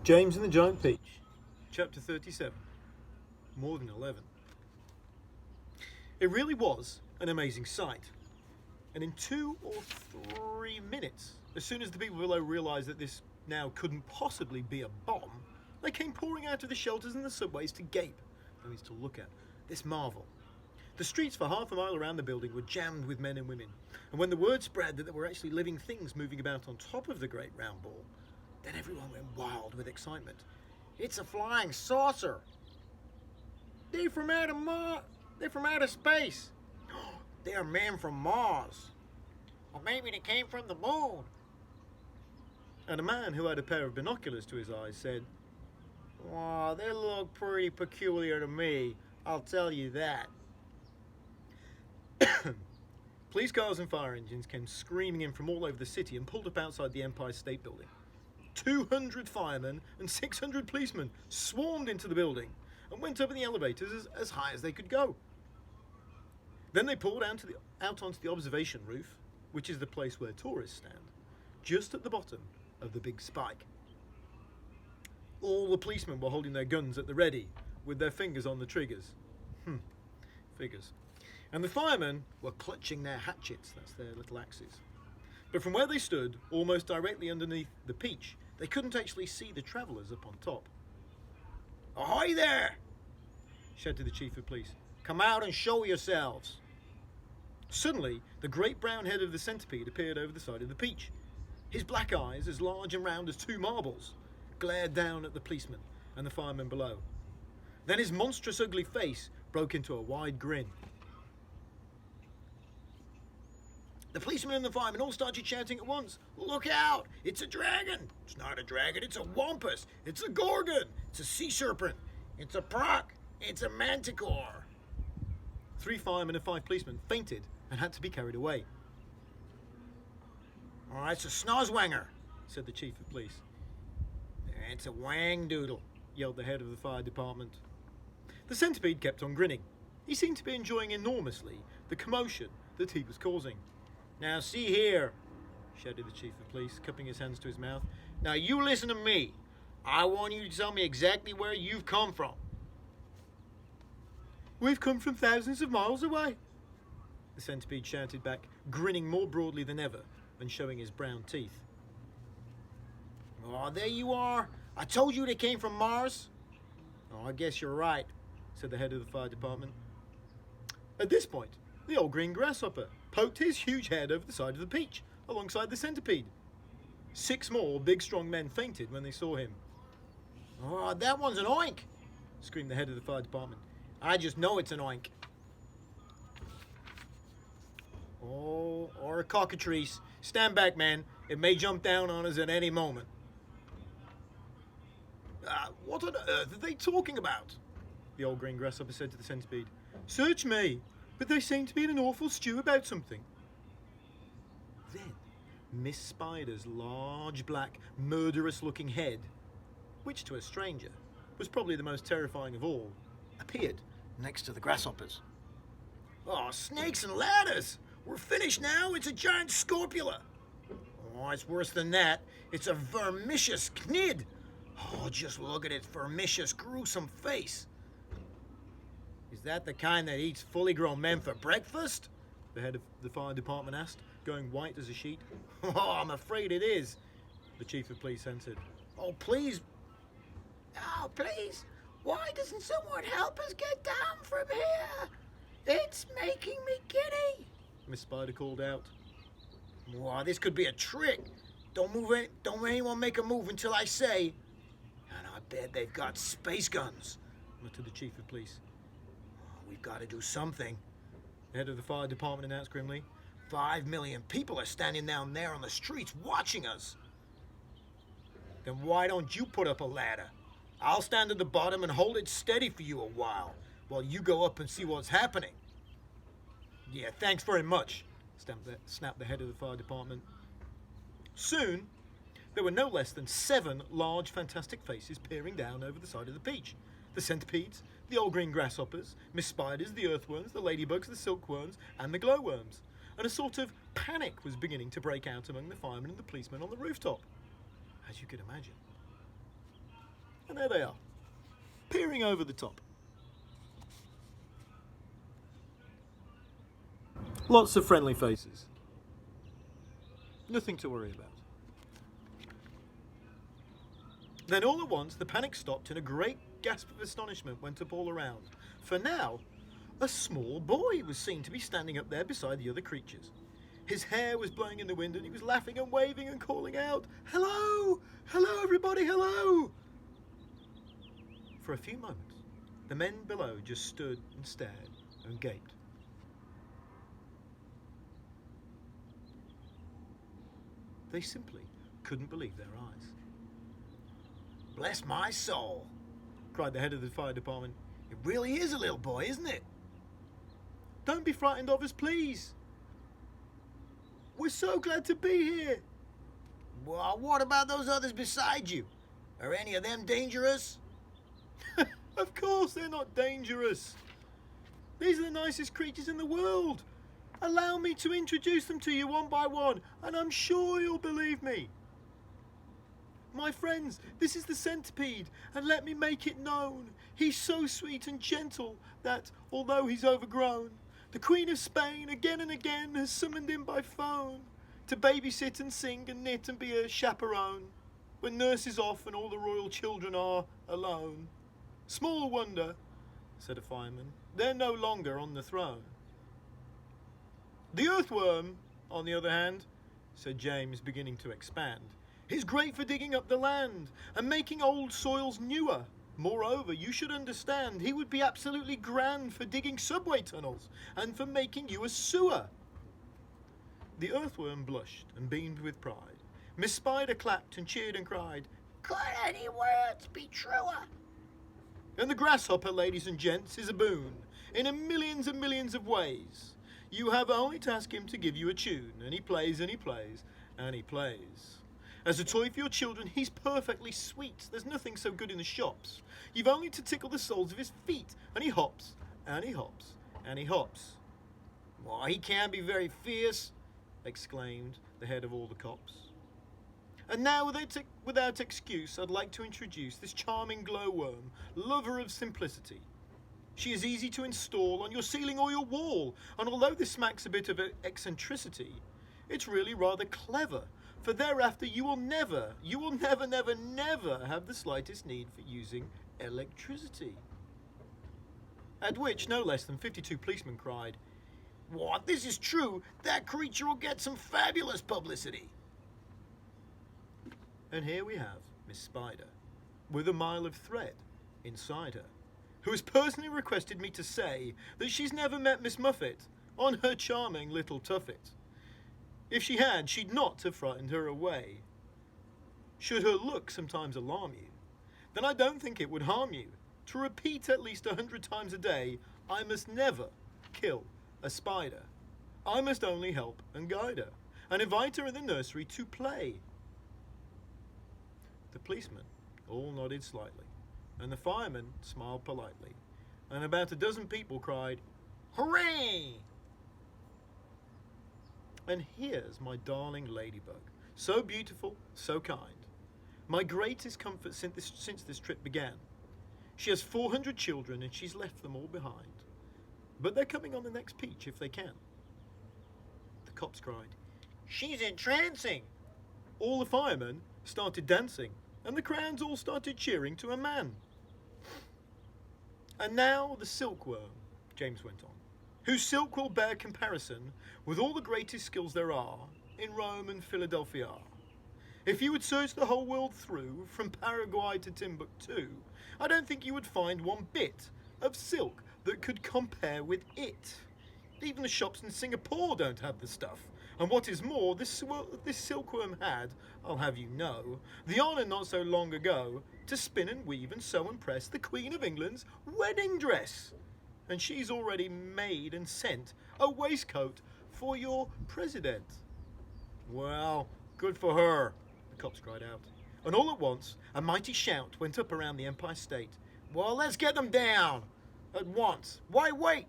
James and the Giant Peach, Chapter 37, More Than 11. It really was an amazing sight, and in 2 or 3 minutes, as soon as the people below realised that this now couldn't possibly be a bomb, they came pouring out of the shelters and the subways to gape, that means to look at, this marvel. The streets for half a mile around the building were jammed with men and women, and when the word spread that there were actually living things moving about on top of the great round ball, then everyone went wild with excitement. It's a flying saucer! They're from outer space! They're men from Mars! Or maybe they came from the moon! And a man who had a pair of binoculars to his eyes said, "Wow, they look pretty peculiar to me, I'll tell you that." Police cars and fire engines came screaming in from all over the city and pulled up outside the Empire State Building. 200 firemen and 600 policemen swarmed into the building and went up in the elevators as high as they could go. Then they pulled out onto the observation roof, which is the place where tourists stand, just at the bottom of the big spike. All the policemen were holding their guns at the ready, with their fingers on the triggers. Figures. And the firemen were clutching their hatchets, that's their little axes. But from where they stood, almost directly underneath the Peach, they couldn't actually see the travellers up on top. "Ahoy there!" shouted the chief of police. "Come out and show yourselves!" Suddenly, the great brown head of the centipede appeared over the side of the Peach. His black eyes, as large and round as 2 marbles, glared down at the policemen and the firemen below. Then his monstrous ugly face broke into a wide grin. The policemen and the firemen all started shouting at once, "Look out! It's a dragon! It's not a dragon, it's a wampus! It's a gorgon! It's a sea serpent! It's a proc! It's a manticore!" 3 firemen and 5 policemen fainted and had to be carried away. "Oh, it's a snozwanger," said the chief of police. "It's a wang doodle," yelled the head of the fire department. The centipede kept on grinning. He seemed to be enjoying enormously the commotion that he was causing. "Now see here," shouted the chief of police, cupping his hands to his mouth. "Now you listen to me. I want you to tell me exactly where you've come from." "We've come from thousands of miles away," the centipede shouted back, grinning more broadly than ever and showing his brown teeth. "Oh, there you are. I told you they came from Mars." "Oh, I guess you're right," said the head of the fire department. At this point, the old green grasshopper poked his huge head over the side of the Peach, alongside the centipede. 6 more big strong men fainted when they saw him. "Oh, that one's an oink!" screamed the head of the fire department. "I just know it's an oink." "Oh, or a cockatrice. Stand back, man. It may jump down on us at any moment." "What on earth are they talking about?" the old green grasshopper said to the centipede. "Search me, but they seem to be in an awful stew about something." Then Miss Spider's large, black, murderous-looking head, which to a stranger was probably the most terrifying of all, appeared next to the grasshoppers. "Oh, snakes and ladders! We're finished now. It's a giant scorpula." "Oh, it's worse than that. It's a vermicious knid. Oh, just look at its vermicious, gruesome face." "Is that the kind that eats fully grown men for breakfast?" the head of the fire department asked, going white as a sheet. "Oh, I'm afraid it is," the chief of police answered. Oh, please, why doesn't someone help us get down from here? It's making me giddy," Miss Spider called out. "Wow, this could be a trick. Don't anyone make a move until I say." "And I bet they've got space guns," muttered the chief of police. "We've got to do something," the head of the fire department announced grimly. 5 million people are standing down there on the streets watching us. "Then why don't you put up a ladder? I'll stand at the bottom and hold it steady for you a while you go up and see what's happening." "Yeah, thanks very much," snapped the head of the fire department. Soon, there were no less than 7 large, fantastic faces peering down over the side of the Peach. The centipedes, the old green grasshoppers, Miss Spiders, the earthworms, the ladybugs, the silkworms, and the glowworms. And a sort of panic was beginning to break out among the firemen and the policemen on the rooftop, as you could imagine. And there they are, peering over the top. Lots of friendly faces. Nothing to worry about. Then all at once the panic stopped and a great gasp of astonishment went up all around. For now, a small boy was seen to be standing up there beside the other creatures. His hair was blowing in the wind and he was laughing and waving and calling out, "Hello! Hello everybody, hello!" For a few moments, the men below just stood and stared and gaped. They simply couldn't believe their eyes. "Bless my soul," cried the head of the fire department. "It really is a little boy, isn't it?" "Don't be frightened of us, please. We're so glad to be here." "Well, what about those others beside you? Are any of them dangerous?" "Of course they're not dangerous. These are the nicest creatures in the world. Allow me to introduce them to you one by one, and I'm sure you'll believe me. My friends, this is the centipede, and let me make it known. He's so sweet and gentle that, although he's overgrown, the Queen of Spain again and again has summoned him by phone to babysit and sing and knit and be a chaperone when nurse is off and all the royal children are alone. Small wonder," said a fireman, "they're no longer on the throne." "The earthworm, on the other hand," said James, beginning to expand, "is great for digging up the land and making old soils newer. Moreover, you should understand, he would be absolutely grand for digging subway tunnels and for making you a sewer." The earthworm blushed and beamed with pride. Miss Spider clapped and cheered and cried, "Could any words be truer?" "And the grasshopper, ladies and gents, is a boon in a millions and millions of ways. You have only to ask him to give you a tune, and he plays and he plays and he plays. As a toy for your children, he's perfectly sweet. There's nothing so good in the shops. You've only to tickle the soles of his feet, and he hops, and he hops, and he hops." "Why, he can be very fierce," exclaimed the head of all the cops. "And now, without excuse, I'd like to introduce this charming glowworm, lover of simplicity. She is easy to install on your ceiling or your wall, and although this smacks a bit of eccentricity, it's really rather clever, for thereafter you will never have the slightest need for using electricity." At which no less than 52 policemen cried, "What, this is true? That creature will get some fabulous publicity." And here we have Miss Spider, with a mile of thread inside her, who has personally requested me to say that she's never met Miss Muffet on her charming little tuffet. If she had, she'd not have frightened her away. Should her look sometimes alarm you, then I don't think it would harm you to repeat at least 100 times a day, "I must never kill a spider. I must only help and guide her, and invite her in the nursery to play." The policemen all nodded slightly, and the firemen smiled politely, and about a dozen people cried, "Hooray!" And here's my darling ladybug, so beautiful, so kind. My greatest comfort since this trip began. She has 400 children and she's left them all behind. But they're coming on the next peach if they can. The cops cried, "She's entrancing." All the firemen started dancing, and the crowds all started cheering to a man. "And now the silkworm," James went on, "whose silk will bear comparison with all the greatest skills there are in Rome and Philadelphia. If you would search the whole world through, from Paraguay to Timbuktu, I don't think you would find one bit of silk that could compare with it. Even the shops in Singapore don't have the stuff. And what is more, this silkworm had, I'll have you know, the honour not so long ago to spin and weave and sew and press the Queen of England's wedding dress. And she's already made and sent a waistcoat for your president." "Well, good for her," the cops cried out. And all at once, a mighty shout went up around the Empire State. "Well, let's get them down! At once! Why wait?